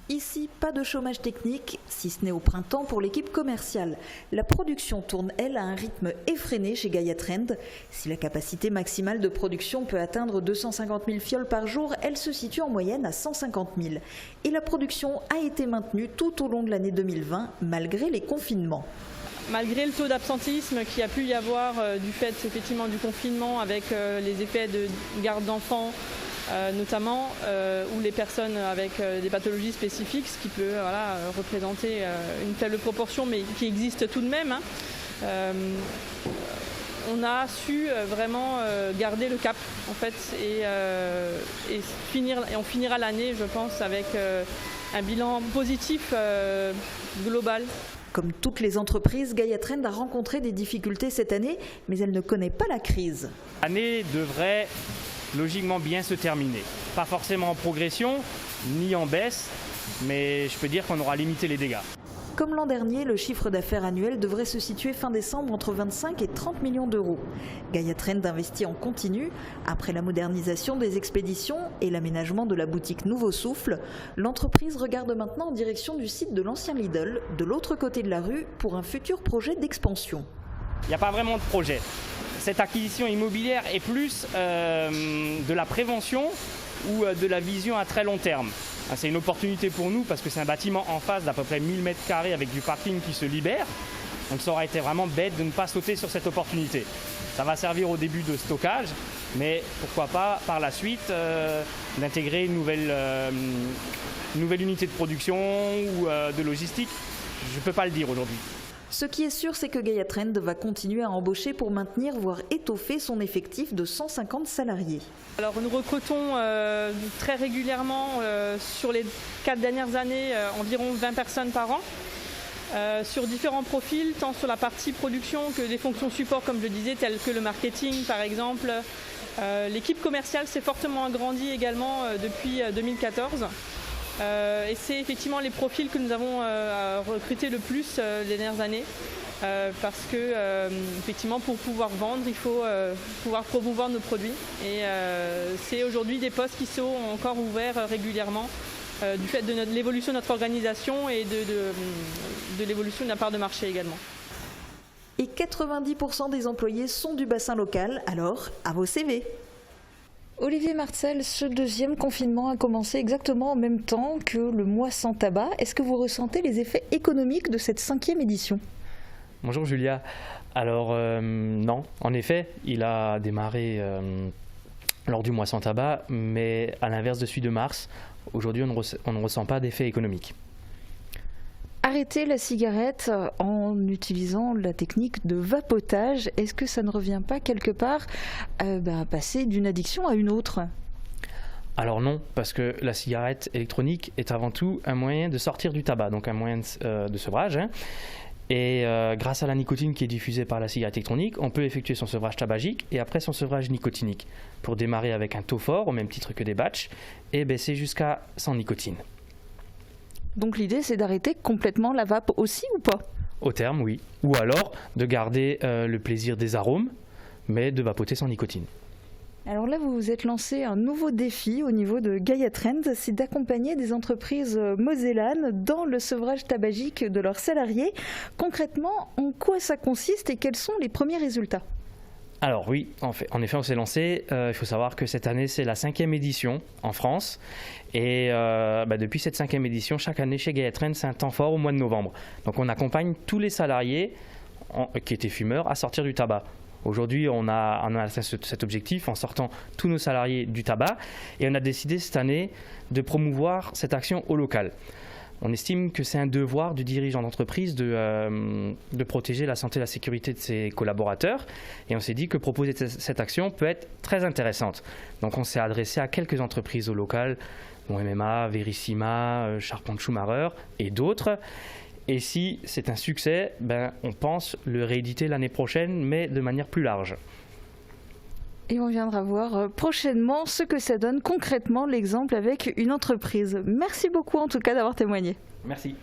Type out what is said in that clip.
Ici, pas de chômage technique, si ce n'est au printemps pour l'équipe commerciale. La production tourne, elle, à un rythme effréné chez Gaia Trend. Si la capacité maximale de production peut atteindre 250 000 fioles par jour, elle se situe en moyenne à 150 000. Et la production a été maintenue tout au long de l'année 2020, malgré les confinements. Malgré le taux d'absentéisme qu'il y a pu y avoir du fait effectivement du confinement avec les effets de garde d'enfants, notamment, ou les personnes avec des pathologies spécifiques, ce qui peut représenter une faible proportion, mais qui existe tout de même. On a su vraiment garder le cap en fait, et on finira l'année, je pense, avec un bilan positif global. Comme toutes les entreprises, Gaia Trend a rencontré des difficultés cette année, mais elle ne connaît pas la crise. L'année devrait logiquement bien se terminer. Pas forcément en progression, ni en baisse, mais je peux dire qu'on aura limité les dégâts. Comme l'an dernier, le chiffre d'affaires annuel devrait se situer fin décembre entre 25 et 30 millions d'euros. Gaia Trend investit en continu. Après la modernisation des expéditions et l'aménagement de la boutique Nouveau Souffle, l'entreprise regarde maintenant en direction du site de l'ancien Lidl, de l'autre côté de la rue, pour un futur projet d'expansion. Il n'y a pas vraiment de projet. Cette acquisition immobilière est plus de la prévention ou de la vision à très long terme. C'est une opportunité pour nous parce que c'est un bâtiment en face d'à peu près 1000 m² avec du parking qui se libère. Donc ça aurait été vraiment bête de ne pas sauter sur cette opportunité. Ça va servir au début de stockage, mais pourquoi pas par la suite d'intégrer une nouvelle unité de production ou de logistique. Je ne peux pas le dire aujourd'hui. Ce qui est sûr, c'est que Gaia Trend va continuer à embaucher pour maintenir, voire étoffer son effectif de 150 salariés. Alors nous recrutons très régulièrement, sur les 4 dernières années, environ 20 personnes par an, sur différents profils, tant sur la partie production que des fonctions support, comme je disais, telles que le marketing par exemple. L'équipe commerciale s'est fortement agrandie également depuis 2014. Et c'est effectivement les profils que nous avons recrutés le plus les dernières années, parce que effectivement pour pouvoir vendre, il faut pouvoir promouvoir nos produits. Et c'est aujourd'hui des postes qui sont encore ouverts régulièrement du fait de l'évolution de notre organisation et de l'évolution de la part de marché également. Et 90% des employés sont du bassin local, alors à vos CV. Olivier Marcel, ce deuxième confinement a commencé exactement en même temps que le mois sans tabac. Est-ce que vous ressentez les effets économiques de cette 5e édition ? Bonjour Julia. Alors non, en effet, il a démarré lors du mois sans tabac, mais à l'inverse de celui de mars, aujourd'hui on ne ressent pas d'effet économique. Arrêter la cigarette en utilisant la technique de vapotage, est-ce que ça ne revient pas quelque part à passer d'une addiction à une autre ? Alors non, parce que la cigarette électronique est avant tout un moyen de sortir du tabac, donc un moyen de sevrage. Et grâce à la nicotine qui est diffusée par la cigarette électronique, on peut effectuer son sevrage tabagique et après son sevrage nicotinique, pour démarrer avec un taux fort, au même titre que des batchs, et baisser jusqu'à sans nicotine. Donc l'idée, c'est d'arrêter complètement la vape aussi ou pas ? Au terme, oui. Ou alors de garder le plaisir des arômes, mais de vapoter sans nicotine. Alors là, vous vous êtes lancé un nouveau défi au niveau de Gaia Trend, c'est d'accompagner des entreprises mosellanes dans le sevrage tabagique de leurs salariés. Concrètement, en quoi ça consiste et quels sont les premiers résultats ? Alors oui, en effet, on s'est lancé. Il faut savoir que cette année, c'est la 5e édition en France. Et depuis cette 5e édition, chaque année chez Gaia Trend, c'est un temps fort au mois de novembre. Donc on accompagne tous les salariés qui étaient fumeurs à sortir du tabac. Aujourd'hui, on a atteint cet objectif en sortant tous nos salariés du tabac. Et on a décidé cette année de promouvoir cette action au local. On estime que c'est un devoir du dirigeant d'entreprise de protéger la santé et la sécurité de ses collaborateurs. Et on s'est dit que proposer cette action peut être très intéressante. Donc on s'est adressé à quelques entreprises au local, dont MMA, Verissima, Charpente Schumacher et d'autres. Et si c'est un succès, on pense le rééditer l'année prochaine, mais de manière plus large. Et on viendra voir prochainement ce que ça donne concrètement, l'exemple avec une entreprise. Merci beaucoup en tout cas d'avoir témoigné. Merci.